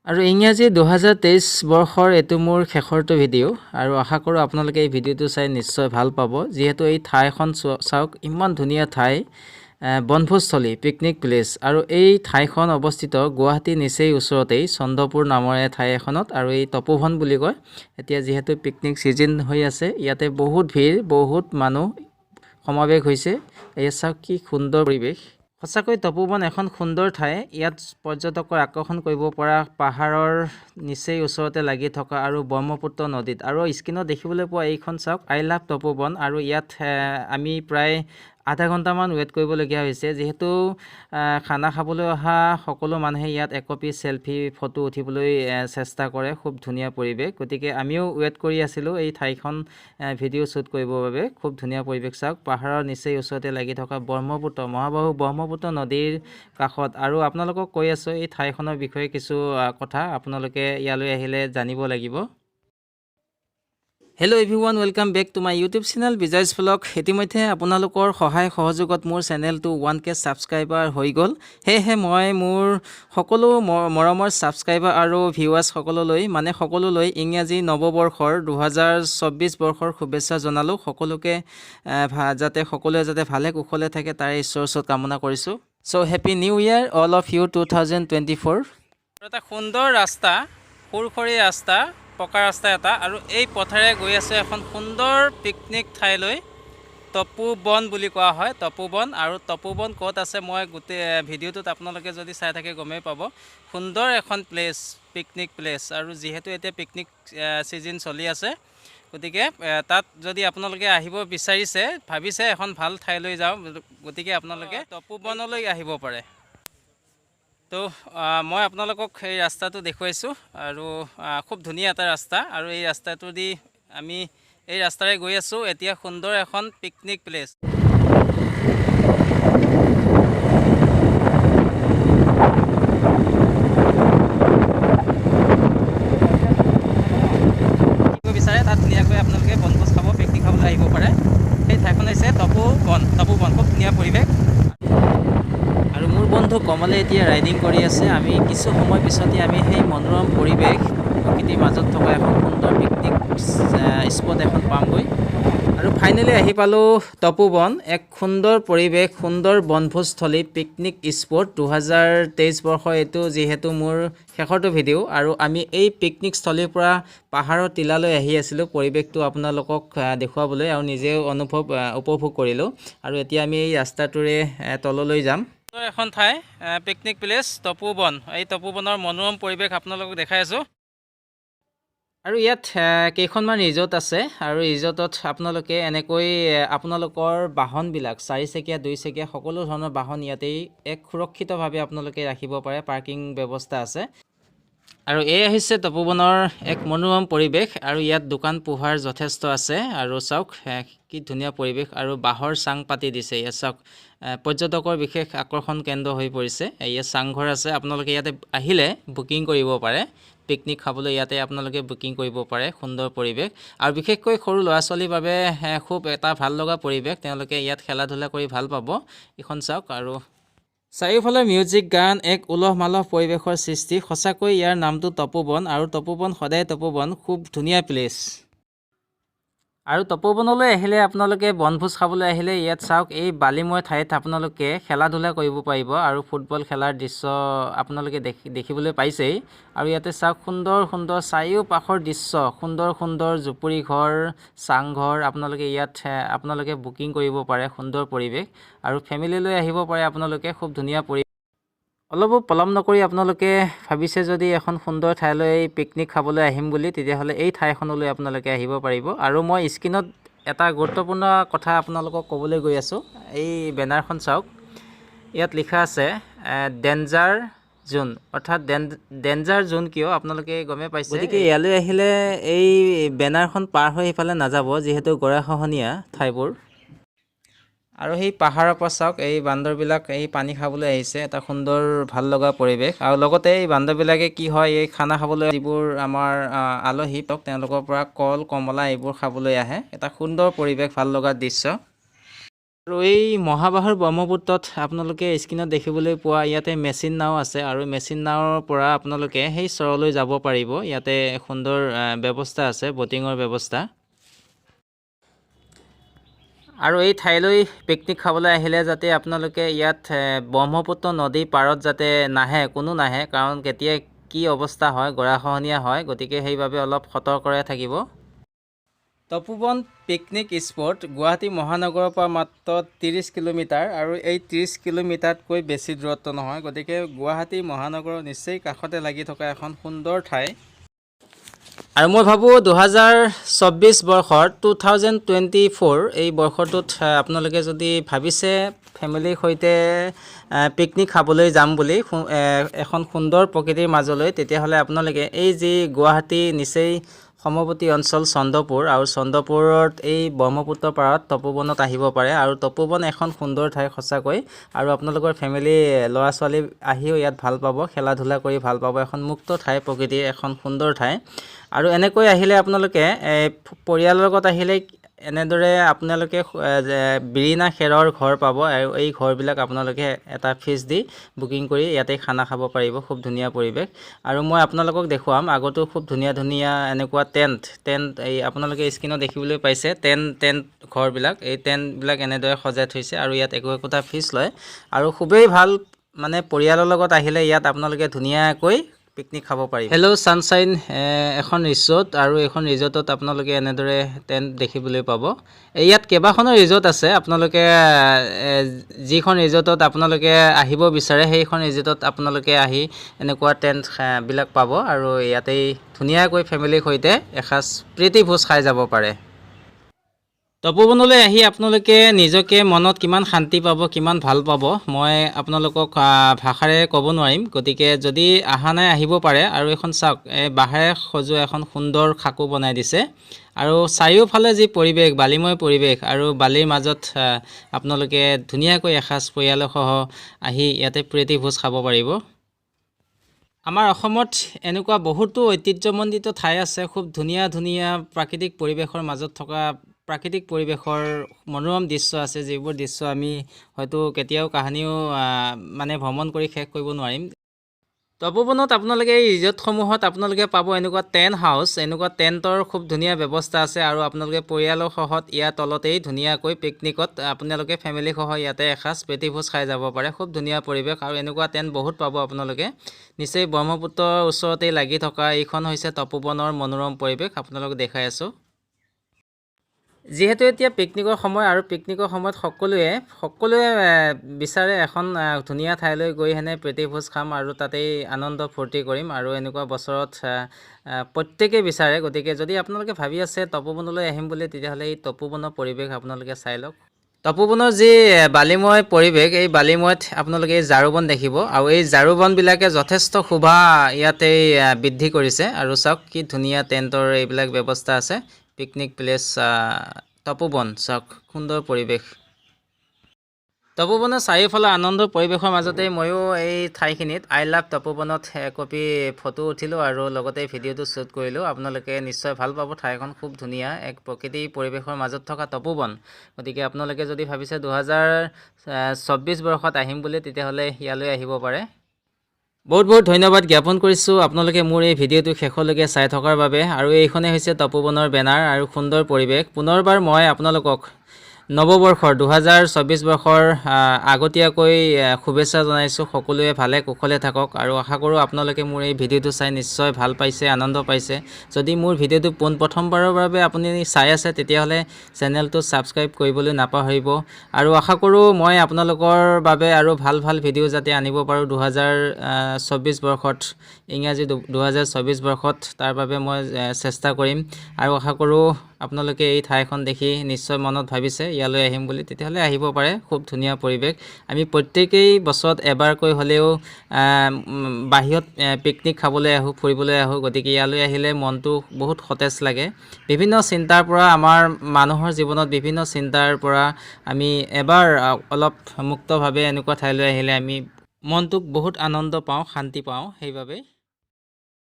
আৰু ইংৰাজী 2023 বৰ্ষৰ এইটো মোৰ শেষৰটো ভিডিঅ' আৰু আশা কৰোঁ আপোনালোকে এই ভিডিঅ'টো চাই নিশ্চয় ভাল পাব যিহেতু এই ঠাইখন চাওক ইমান ধুনীয়া ঠাই বনভোজস্থলী পিকনিক প্লেচ আৰু এই ঠাইখন অৱস্থিত গুৱাহাটী নিচেই ওচৰতেই চন্দ্ৰপুৰ নামৰে ঠাই এখনত আৰু এই তপোবন বুলি কয়। এতিয়া যিহেতু পিকনিক ছিজন হৈ আছে ইয়াতে বহুত ভিৰ বহুত মানুহ সমাৱেশ হৈছে। এই চাওক কি সুন্দৰ পৰিৱেশ। সঁচাকৈ তপোবন এখন সুন্দৰ ঠাই। ইয়াত পৰ্যটকৰ আকৰ্ষণ কৰিব পৰা পাহাৰৰ নিচেই ওচৰতে লাগি থকা আৰু ব্ৰহ্মপুত্ৰ নদীত আৰু স্ক্ৰীনত দেখিবলৈ পোৱা এইখন চাওক আই লাভ তপোবন আৰু ইয়াত আমি প্ৰায় আধা ঘণ্টামান ৱেইট কৰিবলগীয়া হৈছে যিহেতু খানা খাবলৈ অহা সকলো মানুহে ইয়াত একপি চেলফি ফটো উঠিবলৈ চেষ্টা কৰে। খুব ধুনীয়া পৰিৱেশ, গতিকে আমিও ৱেইট কৰি আছিলোঁ এই ঠাইখন ভিডিঅ' শ্বুট কৰিবৰ বাবে। খুব ধুনীয়া পৰিৱেশ চাওক, পাহাৰৰ নিচেই ওচৰতে লাগি থকা ব্ৰহ্মপুত্ৰ মহাবাহু ব্ৰহ্মপুত্ৰ নদীৰ কাষত। আৰু আপোনালোকক কৈ আছোঁ এই ঠাইখনৰ বিষয়ে কিছু কথা আপোনালোকে ইয়ালৈ আহিলে জানিব লাগিব। Hello' everyone, welcome back to my YouTube channel Bijoy's vlog. ইতিমধ্যে আপোনালোকৰ সহায় সহযোগত মোৰ চেনেলটো 1K ছাবস্ক্ৰাইবাৰ হৈ গ'ল। সেয়েহে মই মোৰ সকলো মৰমৰ ছাবস্ক্ৰাইবাৰ আৰু ভিউৱাৰ্ছসকললৈ সকলোলৈ ইংৰাজী নৱবৰ্ষৰ 2024 বৰ্ষৰ শুভেচ্ছা জনালোঁ। সকলোকে সকলোৱে যাতে ভালে কুশলে থাকে তাৰে ঈশ্বৰৰ ওচৰত কামনা কৰিছোঁ। So' happy new year all of you 2024। এটা সুন্দৰ ৰাস্তা, সুৰসৰী ৰাস্তা, পকা ৰাস্তা এটা, আৰু এই পথেৰে গৈ আছে এখন সুন্দৰ পিকনিক ঠাইলৈ। তপোবন বুলি কোৱা হয়, তপোবন। আৰু তপোবন ক'ত আছে মই গোটেই ভিডিঅ'টোত আপোনালোকে যদি চাই থাকে গমেই পাব। সুন্দৰ এখন প্লেচ, পিকনিক প্লেচ, আৰু যিহেতু এতিয়া পিকনিক ছিজন চলি আছে গতিকে তাত যদি আপোনালোকে আহিব বিচাৰিছে, ভাবিছে এখন ভাল ঠাইলৈ যাওঁ, গতিকে আপোনালোকে তপোবনলৈ আহিব পাৰে। তো মই আপোনালোকক এই ৰাস্তাটো দেখুৱাইছোঁ আৰু খুব ধুনীয়া এটা ৰাস্তা, আৰু এই ৰাস্তাটো দি আমি এই ৰাস্তাৰে গৈ আছোঁ এতিয়া সুন্দৰ এখন পিকনিক প্লেচ। বিচাৰে তাত ধুনীয়াকৈ আপোনালোকে বনভোজ খাব, পিকনিক খাবলৈ আহিব পাৰে। সেই ঠাইখন হৈছে তপোবন। খুব ধুনীয়া পৰিৱেশ। আৰু মোৰ বন্ধু কমলে এতিয়া ৰাইডিং কৰি আছে। আমি কিছু সময় পিছতে আমি সেই মনোৰম পৰিৱেশ প্ৰকৃতিৰ মাজত থকা এখন সুন্দৰ পিকনিক স্পট এখন পামগৈ। আৰু ফাইনেলি আহি পালোঁ তপোবন, এক সুন্দৰ পৰিৱেশ, সুন্দৰ বনভোজস্থলী, পিকনিক স্পট। 2023 বৰ্ষৰ এইটো যিহেতু মোৰ শেষৰটো ভিডিঅ', আৰু আমি এই পিকনিকস্থলীৰ পৰা পাহাৰৰ টিলালৈ আহি আছিলোঁ পৰিৱেশটো আপোনালোকক দেখুৱাবলৈ আৰু নিজেও উপভোগ কৰিলোঁ। আৰু এতিয়া আমি এই ৰাস্তাটোৰে তললৈ যাম। এখন ঠাই পিকনিক প্লেচ তপোবন। এই তপোবনৰ মনোৰম পৰিৱেশ আপোনালোকক দেখাই আছোঁ। আৰু ইয়াত কেইখনমান ৰিজৰ্ট আছে, আৰু ৰিজৰ্টত আপোনালোকে এনেকৈ আপোনালোকৰ বাহনবিলাক 4 চকীয়া 2 চকীয়া সকলো ধৰণৰ বাহন ইয়াতেই এক সুৰক্ষিতভাৱে আপোনালোকে ৰাখিব পাৰে, পাৰ্কিং ব্যৱস্থা আছে। আৰু এয়া হৈছে তপোবনৰ এক মনোৰম পৰিৱেশ, আৰু ইয়াত দোকান পোহাৰ যথেষ্ট আছে। আৰু চাওক কি ধুনীয়া পৰিৱেশ, আৰু বাঁহৰ চাং পাতি দিছে। ইয়াত চাওক পৰ্যটকৰ বিশেষ আকৰ্ষণ কেন্দ্ৰ হৈ পৰিছে। ইয়াত চাংঘৰ আছে, আপোনালোকে ইয়াতে আহিলে বুকিং কৰিব পাৰে। পিকনিক খাবলৈ ইয়াতে আপোনালোকে বুকিং কৰিব পাৰে। সুন্দৰ পৰিৱেশ, আৰু বিশেষকৈ সৰু ল'ৰা ছোৱালীৰ বাবে খুব এটা ভাল লগা পৰিৱেশ। তেওঁলোকে ইয়াত খেলা ধূলা কৰি ভাল পাব। এইখন চাওক, আৰু চাৰিওফালে মিউজিক, গান, এক উলহ মালহ পৰিৱেশৰ সৃষ্টি। সঁচাকৈ ইয়াৰ নামটো তপোবন, আৰু তপোবন সদায় তপোবন। খুব ধুনীয়া প্লেচ। আৰু তপোবনলৈ আহিলে আপোনালোকে বনভোজ খাবলৈ আহিলে ইয়াত চাওক এই বালিময় ঠাইত আপোনালোকে খেলা ধূলা কৰিব পাৰিব, আৰু ফুটবল খেলাৰ দৃশ্য আপোনালোকে দেখিবলৈ পাইছেই। আৰু ইয়াতে চাওক সুন্দৰ সুন্দৰ চাৰিওপাশৰ দৃশ্য, সুন্দৰ সুন্দৰ জুপুৰি ঘৰ, চাংঘৰ আপোনালোকে ইয়াত বুকিং কৰিব পাৰে। সুন্দৰ পৰিৱেশ, আৰু ফেমিলিলৈ আহিব পাৰে আপোনালোকে। খুব ধুনীয়া পৰিৱেশ। অলপো পলম নকৰি আপোনালোকে ভাবিছে যদি এখন সুন্দৰ ঠাইলৈ পিকনিক খাবলৈ আহিম বুলি, তেতিয়াহ'লে এই ঠাইখনলৈ আপোনালোকে আহিব পাৰিব। আৰু মই স্ক্ৰীনত এটা গুৰুত্বপূৰ্ণ কথা আপোনালোকক ক'বলৈ গৈ আছোঁ। এই বেনাৰখন চাওক, ইয়াত লিখা আছে ডেঞ্জাৰ জোন, অৰ্থাৎ ডেঞ্জাৰ জোন কিয় আপোনালোকে গমেই পাইছে। গতিকে ইয়ালৈ আহিলে এই বেনাৰখন পাৰ হৈ সিফালে নাযাব, যিহেতু গৰাখহনীয়া ঠাইবোৰ। আৰু সেই পাহাৰৰ পৰা চাওক এই বান্দৰবিলাক এই পানী খাবলৈ আহিছে। এটা সুন্দৰ ভাল লগা পৰিৱেশ, আৰু লগতে এই বান্দৰবিলাকে কি হয় এই খানা খাবলৈ যিবোৰ আমাৰ আলহী তেওঁলোকৰ পৰা কল কমলা এইবোৰ খাবলৈ আহে। এটা সুন্দৰ পৰিৱেশ, ভাল লগা দৃশ্য। আৰু এই মহাবাহৰ ব্ৰহ্মপুত্ৰত আপোনালোকে স্ক্ৰীনত দেখিবলৈ পোৱা ইয়াতে মেচিন নাও আছে আৰু মেচিন নাৱৰ পৰা আপোনালোকে সেই চৰলৈ যাব পাৰিব। ইয়াতে সুন্দৰ ব্যৱস্থা আছে, বটিঙৰ ব্যৱস্থা। আৰু এই ঠাইলৈ পিকনিক খাবলৈ আহিলে যাতে আপোনালোকে ইয়াত ব্ৰহ্মপুত্ৰ নদীৰ পাৰত যাতে কোনো নাহে, কাৰণ কেতিয়া কি অৱস্থা হয়, গৰাখহনীয়া হয়, গতিকে সেইবাবে অলপ সতৰ্কৰে থাকিব। তপোবন পিকনিক স্পট গুৱাহাটী মহানগৰৰ পৰা মাত্ৰ 30 কিলোমিটাৰ, আৰু এই 30 কিলোমিটাৰতকৈ বেছি দূৰত্ব নহয়, গতিকে গুৱাহাটী মহানগৰৰ নিশ্চয় কাষতে লাগি থকা এখন সুন্দৰ ঠাই। আৰু মই ভাবোঁ 2024 বৰ্ষৰ 2024 এই বৰ্ষটোত আপোনালোকে যদি ভাবিছে ফেমিলিৰ সৈতে পিকনিক খাবলৈ যাম বুলি এখন সুন্দৰ প্ৰকৃতিৰ মাজলৈ, তেতিয়াহ'লে আপোনালোকে এই যি গুৱাহাটী নিচেই সমৱৰ্তী অঞ্চল চন্দ্ৰপুৰ, আৰু চন্দ্ৰপুৰত এই ব্ৰহ্মপুত্ৰ পাৰত তপোবনত আহিব পাৰে। আৰু তপোবন এখন সুন্দৰ ঠাই সঁচাকৈ, আৰু আপোনালোকৰ ফেমিলি ল'ৰা ছোৱালী আহিও ইয়াত ভাল পাব, খেলা ধূলা কৰি ভাল পাব। এখন মুক্ত ঠাই, প্ৰকৃতিৰ এখন সুন্দৰ ঠাই। আৰু এনেকৈ আহিলে আপোনালোকে পৰিয়ালৰ লগত আহিলে এনেদৰে আপোনালোকে বিৰিণা খেৰৰ ঘৰ পাব, আৰু এই ঘৰবিলাক আপোনালোকে এটা ফিজ দি বুকিং কৰি ইয়াতে খানা খাব পাৰিব। খুব ধুনীয়া পৰিৱেশ। আৰু মই আপোনালোকক দেখুৱাম আগতো খুব ধুনীয়া ধুনীয়া এনেকুৱা টেণ্ট এই আপোনালোকে স্ক্ৰীনত দেখিবলৈ পাইছে টেণ্ট ঘৰবিলাক। এই টেণ্টবিলাক এনেদৰে সজাই থৈছে, আৰু ইয়াত একোটা ফিজ লয়। আৰু খুবেই ভাল, মানে পৰিয়ালৰ লগত আহিলে ইয়াত আপোনালোকে ধুনীয়াকৈ পিকনিক খাব পাৰিব। হেল্ল' ছানশ্বাইন এখন ৰিজৰ্ট, আৰু এইখন ৰিজৰ্টত আপোনালোকে এনেদৰে টেণ্ট দেখিবলৈ পাব। ইয়াত কেইবাখনো ৰিজৰ্ট আছে। আপোনালোকে যিখন ৰিজৰ্টত আপোনালোকে আহিব বিচাৰে সেইখন ৰিজৰ্টত আপোনালোকে আহি এনেকুৱা টেণ্টবিলাক পাব, আৰু ইয়াতেই ধুনীয়াকৈ ফেমিলিৰ সৈতে এসাঁজ প্ৰীতি ভোজ খাই যাব পাৰে। তপোবনলৈ আহি আপোনালোকে নিজকে মনত কিমান শান্তি পাব, কিমান ভাল পাব, মই আপোনালোকক ভাষাৰে ক'ব নোৱাৰিম। গতিকে যদি অহা নাই, আহিব পাৰে। আৰু এখন চাওক, বাঁহেৰে সজোৱা এখন সুন্দৰ খাকো বনাই দিছে, আৰু চাৰিওফালে যি পৰিৱেশ, বালিময় পৰিৱেশ, আৰু বালিৰ মাজত আপোনালোকে ধুনীয়াকৈ এসাঁজ পৰিয়ালসহ আহি ইয়াতে প্ৰীতি ভোজ খাব পাৰিব। আমাৰ অসমত এনেকুৱা বহুতো ঐতিহ্যমণ্ডিত ঠাই আছে, খুব ধুনীয়া ধুনীয়া প্ৰাকৃতিক পৰিৱেশৰ মাজত থকা প্ৰাকৃতিক পৰিৱেশৰ মনোৰম দৃশ্য আছে, যিবোৰ দৃশ্য আমি হয়তো কেতিয়াও কাহানিও ভ্ৰমণ কৰি শেষ কৰিব নোৱাৰিম। তপোবনত আপোনালোকে এই ৰিজৰ্টসমূহত আপোনালোকে পাব এনেকুৱা টেণ্ট হাউচ, এনেকুৱা টেণ্টৰ খুব ধুনীয়া ব্যৱস্থা আছে, আৰু আপোনালোকে পৰিয়ালৰ সহত ইয়াৰ তলতেই ধুনীয়াকৈ পিকনিকত আপোনালোকে ফেমিলিসহ ইয়াতে এসাঁজ প্ৰীতিভোজ খাই যাব পাৰে। খুব ধুনীয়া পৰিৱেশ, আৰু এনেকুৱা টেণ্ট বহুত পাব আপোনালোকে। নিশ্চয় ব্ৰহ্মপুত্ৰৰ ওচৰতেই লাগি থকা এইখন হৈছে তপোবনৰ মনোৰম পৰিৱেশ, আপোনালোক দেখাই আছোঁ। যিহেতু এতিয়া পিকনিকৰ সময়, আৰু পিকনিকৰ সময়ত সকলোৱে বিচাৰে এখন ধুনীয়া ঠাইলৈ গৈ প্ৰীতিভোজ খাম, আৰু তাতেই আনন্দ ফূৰ্তি কৰিম, আৰু এনেকুৱা বছৰত প্ৰত্যেকেই বিচাৰে। গতিকে যদি আপোনালোকে ভাবি আছে তপোবনলৈ আহিম বুলি, তেতিয়াহ'লে এই তপোবনৰ পৰিৱেশ আপোনালোকে চাই লওক। তপোবনৰ যি বালিময় পৰিৱেশ, এই বালিময়ত আপোনালোকে এই ঝাৰু বন দেখিব, আৰু এই ঝাৰু বনবিলাকে যথেষ্ট শোভা ইয়াতেই বৃদ্ধি কৰিছে। আৰু চাওক কি ধুনীয়া টেণ্টৰ এইবিলাক ব্যৱস্থা আছে। পিকনিক প্লেচ তপোবন, চাওক সুন্দৰ পৰিৱেশ। তপোবনৰ চাৰিওফালে আনন্দৰ পৰিৱেশৰ মাজতেই ময়ো এই ঠাইখিনিত আই লাভ তপোবনত একপি ফটো উঠিলোঁ, আৰু লগতে ভিডিঅ'টো শ্বুট কৰিলোঁ। আপোনালোকে নিশ্চয় ভাল পাব। ঠাইখন খুব ধুনীয়া, এক প্ৰকৃতিৰ পৰিৱেশৰ মাজত থকা তপোবন। গতিকে আপোনালোকে যদি ভাবিছে 2024 বৰ্ষত আহিম বুলি, তেতিয়াহ'লে ইয়ালৈ আহিব পাৰে। বহুত বহুত ধন্যবাদ জ্ঞাপন কৰিছোঁ আপোনালোকে মোৰ এই ভিডিঅ'টো শেষলৈকে চাই থকাৰ বাবে। আৰু এইখনেই হৈছে তপোবনৰ বেনাৰ আৰু সুন্দৰ পৰিৱেশ। পুনৰবাৰ মই আপোনালোকক নৱবৰ্ষৰ 2024 বৰ্ষৰ আগতীয়াকৈ শুভেচ্ছা জনাইছোঁ। সকলোৱে ভালে কুশলে থাকক, আৰু আশা কৰোঁ আপোনালোকে মোৰ এই ভিডিঅ'টো চাই নিশ্চয় ভাল পাইছে, আনন্দ পাইছে। যদি মোৰ ভিডিঅ'টো পোনপ্ৰথমবাৰৰ বাবে আপুনি চাই আছে, তেতিয়াহ'লে চেনেলটো ছাবস্ক্ৰাইব কৰিবলৈ নাপাহৰিব। আৰু আশা কৰোঁ মই আপোনালোকৰ বাবে আৰু ভাল ভাল ভিডিঅ' যাতে আনিব পাৰোঁ 2024 বৰ্ষত, ইংৰাজী 2024 বৰ্ষত, তাৰ বাবে মই চেষ্টা কৰিম। আৰু আশা কৰোঁ আপোনালোকে এই ঠাইখন দেখি নিশ্চয় মনত ভাবিছে ইয়ালৈ আহিম বুলি, তেতিয়াহ'লে আহিব পাৰে। খুব ধুনীয়া পৰিৱেশ। আমি প্ৰত্যেকেই বছৰত এবাৰকৈ হ'লেও বাহিৰত পিকনিক খাবলৈ আহোঁ, ফুৰিবলৈ আহোঁ। গতিকে ইয়ালৈ আহিলে মনটো বহুত সতেজ লাগে। বিভিন্ন চিন্তাৰ পৰা, আমাৰ মানুহৰ জীৱনত বিভিন্ন চিন্তাৰ পৰা আমি এবাৰ অলপ মুক্তভাৱে এনেকুৱা ঠাইলৈ আহিলে আমি মনটোক বহুত আনন্দ পাওঁ, শান্তি পাওঁ। সেইবাবে